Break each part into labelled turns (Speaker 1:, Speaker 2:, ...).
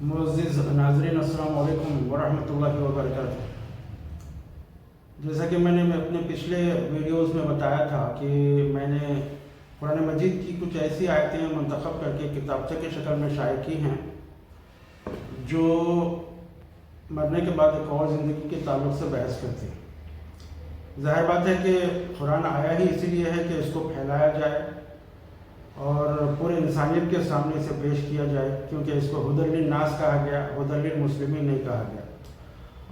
Speaker 1: मुअज़्ज़िज़ नाज़रीन, अस्सलामु अलैकुम वरहमतुल्लाहि वबरकातुहू। जैसा कि मैंने अपने पिछले वीडियोज़ में बताया था कि मैंने कुरान मजीद की कुछ ऐसी आयतें मुंतखब करके किताबचे की शक्ल में शाये की हैं जो मरने के बाद एक और ज़िंदगी के ताल्लुक़ से बहस करती हैं। ज़ाहिर बात है कि कुरान आया ही इसीलिए है कि इसको फैलाया जाए और पूरे इंसानियत के सामने इसे पेश किया जाए, क्योंकि इसको हुदल लिन्नास कहा गया, हुदल लिलमुस्लिमीन नहीं कहा गया।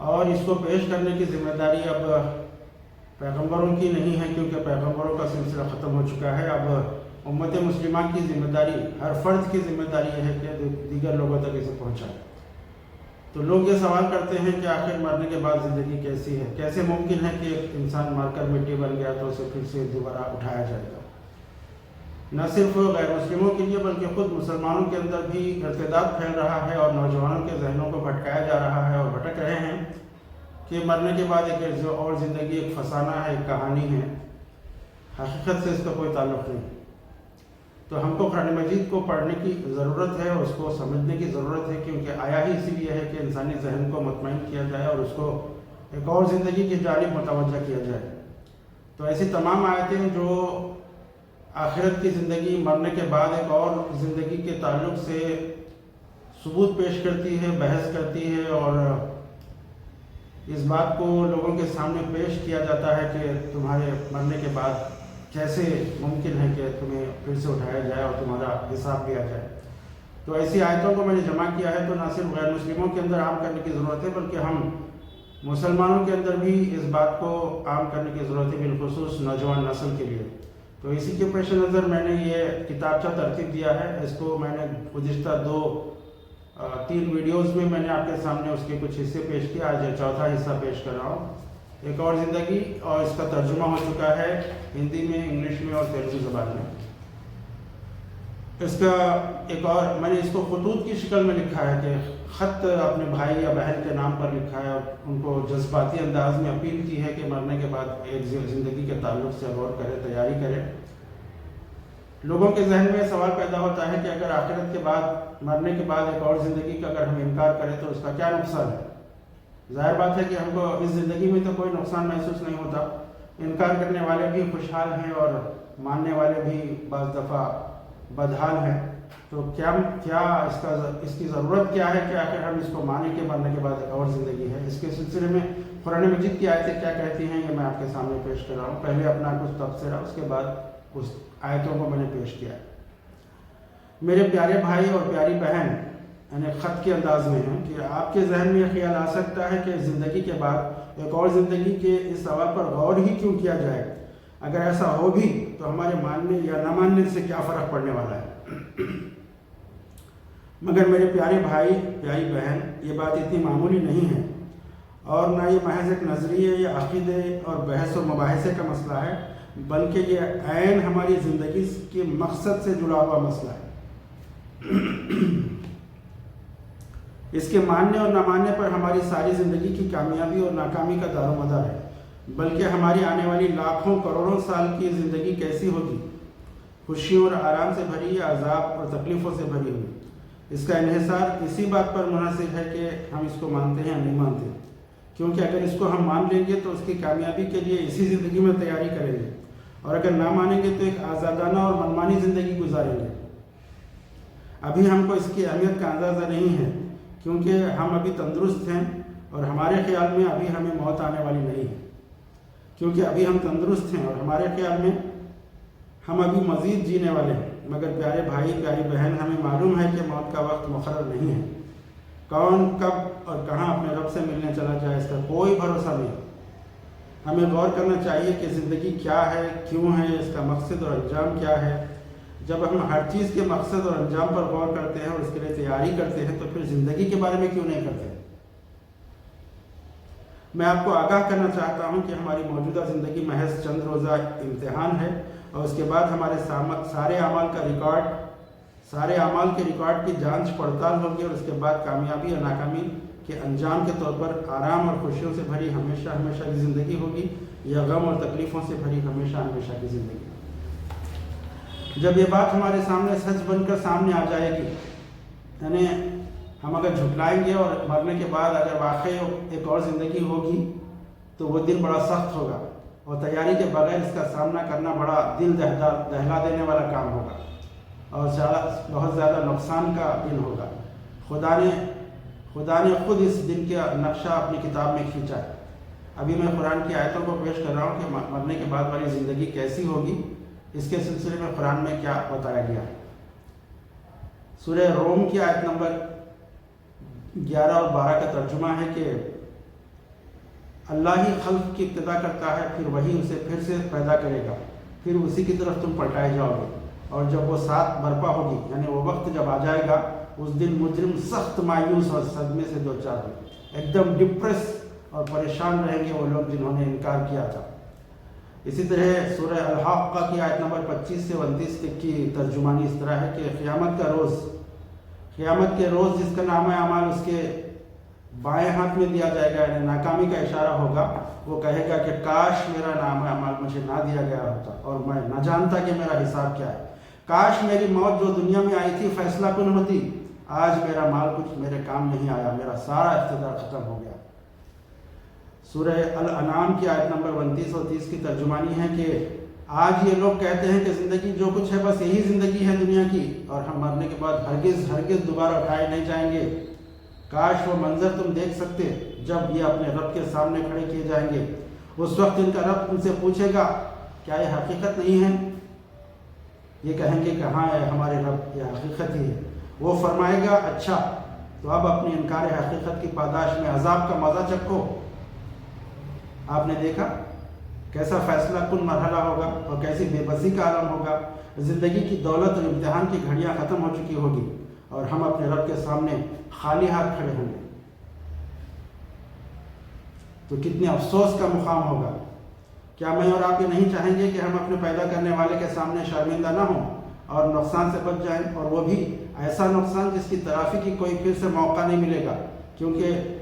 Speaker 1: और इसको पेश करने की ज़िम्मेदारी अब पैगंबरों की नहीं है, क्योंकि पैगंबरों का सिलसिला ख़त्म हो चुका है। अब उम्मत मुस्लिमा की ज़िम्मेदारी, हर फ़र्द की ज़िम्मेदारी है कि दीगर लोगों तक इसे पहुँचाए। तो लोग ये सवाल करते हैं कि आखिर मरने के बाद ज़िंदगी कैसी है, कैसे मुमकिन है कि एक इंसान मरकर मिट्टी बन गया तो उसे फिर से दोबारा उठाया जाएगा। न सिर्फ गैर मुस्लिमों के लिए बल्कि ख़ुद मुसलमानों के अंदर भी इर्तिदाद फैल रहा है और नौजवानों के जहनों को भटकाया जा रहा है और भटक रहे हैं कि मरने के बाद एक और ज़िंदगी एक फसाना है, एक कहानी है, हकीकत से इसका कोई ताल्लुक़ नहीं। तो हमको कुरान मजीद को पढ़ने की ज़रूरत है, उसको समझने की ज़रूरत है, क्योंकि आया ही इसीलिए है कि इंसानी जहन को मुतमईन किया जाए और उसको एक और ज़िंदगी की जानिब मुतवज्जह किया जाए। तो ऐसी तमाम आयतें जो आखिरत की ज़िंदगी, मरने के बाद एक और ज़िंदगी के ताल्लुक़ से सबूत पेश करती है, बहस करती है और इस बात को लोगों के सामने पेश किया जाता है कि तुम्हारे मरने के बाद कैसे मुमकिन है कि तुम्हें फिर से उठाया जाए और तुम्हारा हिसाब लिया जाए। तो ऐसी आयतों को मैंने जमा किया है, तो ना सिर्फ गैर मुस्लिमों के अंदर आम करने की ज़रूरत है, बल्कि हम मुसलमानों के अंदर भी इस बात को आम करने की ज़रूरत है, बिलखुसूस नौजवान नस्ल के लिए। तो इसी के पेश नज़र मैंने ये किताबचा तरतीब दिया है। इसको मैंने गुज़िश्ता 3 वीडियोज़ में मैंने आपके सामने उसके कुछ हिस्से पेश किए। आज चौथा हिस्सा पेश कर रहा हूँ, एक और ज़िंदगी, और इसका तर्जुमा हो चुका है हिंदी में, इंग्लिश में और तेलुगु ज़बान में। इसका एक और मैंने इसको खतूत की शक्ल में लिखा है कि ख़त अपने भाई या बहन के नाम पर लिखा है और उनको जज्बाती अंदाज में अपील की है कि मरने के बाद एक ज़िंदगी के ताल्लुक़ से गौर करें, तैयारी करें। लोगों के जहन में सवाल पैदा होता है कि अगर आखिरत के बाद, मरने के बाद एक और ज़िंदगी का अगर हम इनकार करें तो उसका क्या नुकसान है। ज़ाहिर बात है कि हमको इस ज़िंदगी में तो कोई नुकसान महसूस नहीं होता। इनकार करने वाले भी खुशहाल हैं और मानने वाले भी बाज़ दफ़ा बदहाल हैं। तो क्या इसकी ज़रूरत क्या है कि आखिर हम इसको माने कि मरने के बाद एक और ज़िंदगी है। इसके सिलसिले में कुरान मजीद की आयतें क्या कहती हैं, ये मैं आपके सामने पेश कर रहा हूँ। पहले अपना कुछ तबसरा, उसके बाद उस आयतों को मैंने पेश किया। मेरे प्यारे भाई और प्यारी बहन, यानी ख़त के अंदाज में है कि आपके जहन में यह ख्याल आ सकता है कि ज़िंदगी के बाद एक और ज़िंदगी के इस सवाल पर गौर ही क्यों किया जाए। अगर ऐसा हो भी तो हमारे मानने या न मानने से क्या फ़र्क पड़ने वाला है। मगर मेरे प्यारे भाई, प्यारी बहन, ये बात इतनी मामूली नहीं है और ना ये महज एक नज़रिए या अक़ीदे और बहस व मुबाहिसे का मसला है, बल्कि ये ऐन हमारी ज़िंदगी के मकसद से जुड़ा हुआ मसला है। इसके मानने और न मानने पर हमारी सारी ज़िंदगी की कामयाबी और नाकामी का दारोमदार है, बल्कि हमारी आने वाली लाखों करोड़ों साल की ज़िंदगी कैसी होगी, खुशियों और आराम से भरी या अज़ाब और तकलीफ़ों से भरी हुई। इसका इन्हिसार इसी बात पर मुनहसर है कि हम इसको मानते हैं या नहीं मानते, क्योंकि अगर इसको हम मान लेंगे तो उसकी कामयाबी के लिए इसी ज़िंदगी में तैयारी करेंगे, और अगर ना मानेंगे तो एक आज़ादाना और मनमानी ज़िंदगी गुजारेंगे। अभी हमको इसकी अहमियत का अंदाज़ा नहीं है, क्योंकि हम अभी तंदुरुस्त हैं और हमारे ख्याल में अभी हमें मौत आने वाली नहीं है। क्योंकि अभी हम तंदुरुस्त हैं और हमारे ख्याल में हम अभी मज़ीद जीने वाले हैं। मगर प्यारे भाई, प्यारी बहन, हमें मालूम है कि मौत का वक्त मुक़र्रर नहीं है। कौन, कब और कहाँ अपने रब से मिलने चला जाए, इसका कोई भरोसा नहीं। हमें गौर करना चाहिए कि ज़िंदगी क्या है, क्यों है, इसका मकसद और अंजाम क्या है। जब हम हर चीज़ के मकसद और अंजाम पर गौर करते हैं और उसके लिए तैयारी करते हैं, तो फिर ज़िंदगी के बारे में क्यों नहीं करते। मैं आपको आगाह करना चाहता हूं कि हमारी मौजूदा ज़िंदगी महज चंद रोज़ा इम्तिहान है और उसके बाद हमारे सारे अमाल के रिकॉर्ड की जांच पड़ताल होगी और उसके बाद कामयाबी या नाकामी के अंजाम के तौर पर आराम और खुशियों से भरी हमेशा हमेशा की ज़िंदगी होगी या गम और तकलीफ़ों से भरी हमेशा हमेशा की ज़िंदगी। जब ये बात हमारे सामने सच बनकर सामने आ जाएगी, यानी ہم اگر جھٹلائیں گے اور مرنے کے بعد اگر واقعی ایک اور زندگی ہوگی تو وہ دن بڑا سخت ہوگا، اور تیاری کے بغیر اس کا سامنا کرنا بڑا دل دہلا دینے والا کام ہوگا، اور بہت زیادہ نقصان کا دن ہوگا۔ خدا نے خود اس دن کا نقشہ اپنی کتاب میں کھینچا ہے۔ ابھی میں قرآن کی آیتوں کو پیش کر رہا ہوں کہ مرنے کے بعد والی زندگی کیسی ہوگی، اس کے سلسلے میں قرآن میں کیا بتایا گیا ہے۔ سورہ روم کی آیت نمبر 11 اور 12 کا ترجمہ ہے کہ اللہ ہی خلق کی ابتدا کرتا ہے، پھر وہی اسے پھر سے پیدا کرے گا، پھر اسی کی طرف تم پلٹائے جاؤ گے، اور جب وہ ساتھ برپا ہوگی، یعنی وہ وقت جب آ جائے گا، اس دن مجرم سخت مایوس اور صدمے سے دوچار ہوگے، ایک دم ڈپریس اور پریشان رہیں گے وہ لوگ جنہوں نے انکار کیا تھا۔ اسی طرح سورہ الحاقہ کی آیت نمبر 25 سے 29 تک کی ترجمانی اس طرح ہے کہ قیامت کے روز جس کا نامہ اعمال اس کے بائیں ہاتھ میں دیا جائے گا، یعنی ناکامی کا اشارہ ہوگا، وہ کہے گا کہ کاش میرا نامہ اعمال مجھے نہ دیا گیا ہوتا اور میں نہ جانتا کہ میرا حساب کیا ہے، کاش میری موت جو دنیا میں آئی تھی فیصلہ کن ہوتی، آج میرا مال کچھ میرے کام نہیں آیا، میرا سارا اقتدار ختم ہو گیا۔ سورہ الانعام کی آیت نمبر 29 اور 30 کی ترجمانی ہے کہ آج یہ لوگ کہتے ہیں کہ زندگی جو کچھ ہے بس یہی زندگی ہے دنیا کی، اور ہم مرنے کے بعد ہرگز دوبارہ اٹھائے نہیں جائیں گے۔ کاش وہ منظر تم دیکھ سکتے جب یہ اپنے رب کے سامنے کھڑے کیے جائیں گے، اس وقت ان کا رب ان سے پوچھے گا کیا یہ حقیقت نہیں ہے؟ یہ کہیں گے کہ ہاں ہے ہمارے رب، یہ حقیقت ہی ہے۔ وہ فرمائے گا اچھا تو اب اپنی انکار حقیقت کی پاداش میں عذاب کا مزہ چکھو۔ آپ نے دیکھا کیسا فیصلہ کن مرحلہ ہوگا اور کیسی بے بسی کا عالم ہوگا۔ زندگی کی دولت اور امتحان کی گھڑیاں ختم ہو چکی ہوگی اور ہم اپنے رب کے سامنے خالی ہاتھ کھڑے ہوں گے، تو کتنے افسوس کا مقام ہوگا۔ کیا میں اور آپ یہ نہیں چاہیں گے کہ ہم اپنے پیدا کرنے والے کے سامنے شرمندہ نہ ہوں اور نقصان سے بچ جائیں، اور وہ بھی ایسا نقصان جس کی تلافی کی کوئی پھر سے موقع نہیں ملے گا، کیونکہ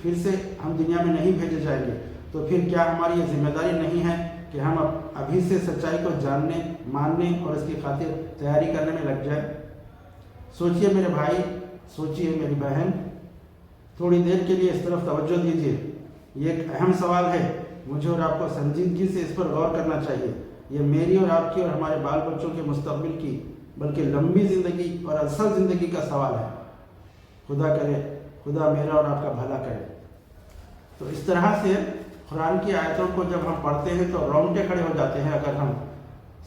Speaker 1: پھر سے ہم دنیا میں نہیں بھیجے جائیں گے؟ تو پھر کیا ہماری یہ ذمہ داری نہیں ہے کہ ہم ابھی سے سچائی کو جاننے، ماننے اور اس کی خاطر تیاری کرنے میں لگ جائیں؟ سوچئے میرے بھائی، سوچئے میری بہن، تھوڑی دیر کے لیے اس طرف توجہ دیجیے۔ یہ ایک اہم سوال ہے، مجھے اور آپ کو سنجیدگی سے اس پر غور کرنا چاہیے۔ یہ میری اور آپ کی اور ہمارے بال بچوں کے مستقبل کی بلکہ لمبی زندگی اور اصل زندگی کا سوال ہے۔ خدا کرے، خدا میرا اور آپ کا بھلا کرے۔ تو اس طرح سے قرآن کی آیتوں کو جب ہم پڑھتے ہیں تو رونگٹے کھڑے ہو جاتے ہیں اگر ہم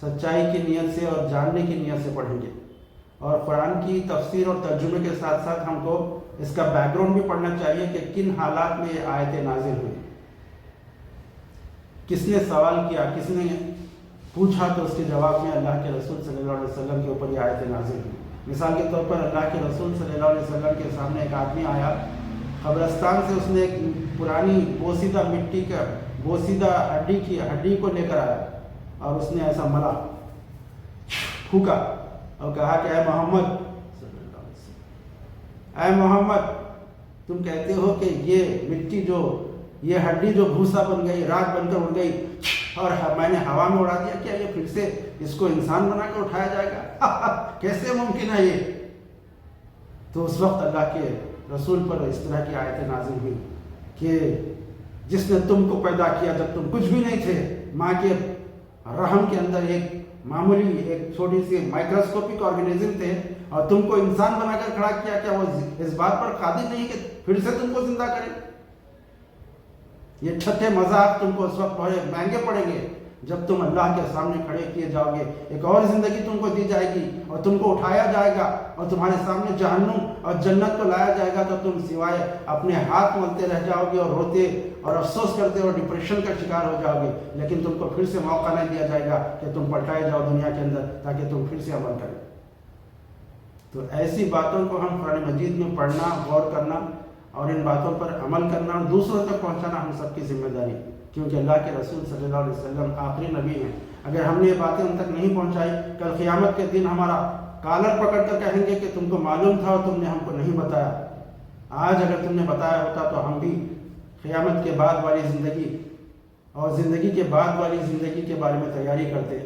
Speaker 1: سچائی کی نیت سے اور جاننے کی نیت سے پڑھیں گے، اور قرآن کی تفسیر اور ترجمے کے ساتھ ساتھ ہم کو اس کا بیک گراؤنڈ بھی پڑھنا چاہیے کہ کن حالات میں یہ آیتیں نازل ہوئی، کس نے سوال کیا، کس نے پوچھا تو اس کے جواب میں اللہ کے رسول صلی اللہ علیہ وسلم کے اوپر یہ آیتیں نازل ہوئی۔ مثال کے طور پر اللہ کے رسول صلی اللہ علیہ وسلم کے سامنے ایک آدمی آیا قبرستان سے، اس نے ایک پرانی بوسیدہ مٹی کا بوسیدہ ہڈی کو لے کر آیا اور اس نے ایسا ملا، پھونکا اور کہا کہ اے محمد صلی اللہ علیہ وسلم، اے محمد، تم کہتے ہو کہ یہ مٹی یہ ہڈی جو بھوسا بن گئی، راکھ بن کر اڑ گئی اور میں نے ہوا میں اڑا دیا، کیا یہ پھر سے اس کو انسان بنا کر اٹھایا جائے گا؟ کیسے ممکن ہے یہ؟ تو اس وقت اللہ کے رسول پر اس طرح کی آیتیں نازل ہوئی کہ جس نے تم کو پیدا کیا جب تم کچھ بھی نہیں تھے، ماں کے رحم کے اندر ایک معمولی ایک چھوٹی سی مائکروسکوپک آرگینزم تھے، اور تم کو انسان بنا کر کھڑا کیا، کیا وہ اس بات پر قادر نہیں کہ پھر سے تم کو زندہ کرے؟ یہ چھٹے مذاق تم کو اس وقت بڑے مہنگے پڑیں گے جب تم اللہ کے سامنے کھڑے کیے جاؤ گے۔ ایک اور زندگی تم کو دی جائے گی اور تم کو اٹھایا جائے گا اور تمہارے سامنے جہنم اور جنت کو لایا جائے گا، تو تم سوائے اپنے ہاتھ ملتے رہ جاؤ گے اور روتے اور افسوس کرتے اور ڈپریشن کا شکار ہو جاؤ گے، لیکن تم کو پھر سے موقع نہیں دیا جائے گا کہ تم پلٹائے جاؤ دنیا کے اندر تاکہ تم پھر سے عمل کریں۔ تو ایسی باتوں کو ہم قرآن مجید میں پڑھنا، غور کرنا اور ان باتوں پر عمل کرنا اور دوسروں تک پہنچانا ہم سب کی ذمہ داری، کیونکہ اللہ کے رسول صلی اللہ علیہ وسلم آخری نبی ہیں۔ اگر ہم نے یہ باتیں ان تک نہیں پہنچائی، کل قیامت کے دن ہمارا کالر پکڑ کر کہیں گے کہ تم کو معلوم تھا اور تم نے ہم کو نہیں بتایا۔ آج اگر تم نے بتایا ہوتا تو ہم بھی قیامت کے بعد والی زندگی اور زندگی کے بعد والی زندگی کے بارے میں تیاری کرتے۔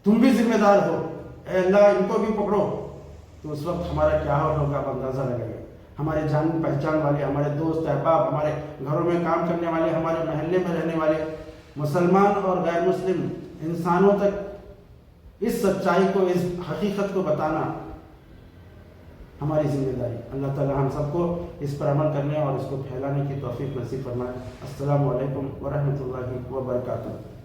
Speaker 1: تم بھی ذمہ دار ہو، اے اللہ ان کو بھی پکڑو، تو اس وقت ہمارا کیا حال ہوگا آپ اندازہ لگائیے۔ ہمارے جان پہچان والے، ہمارے دوست احباب، ہمارے گھروں میں کام کرنے والے، ہمارے محلے میں رہنے والے مسلمان اور غیر مسلم انسانوں تک اس سچائی کو، اس حقیقت کو بتانا ہماری ذمہ داری۔ اللہ تعالی ہم سب کو اس پر عمل کرنے اور اس کو پھیلانے کی توفیق نصیب فرمائے۔ السلام علیکم ورحمۃ اللہ وبرکاتہ۔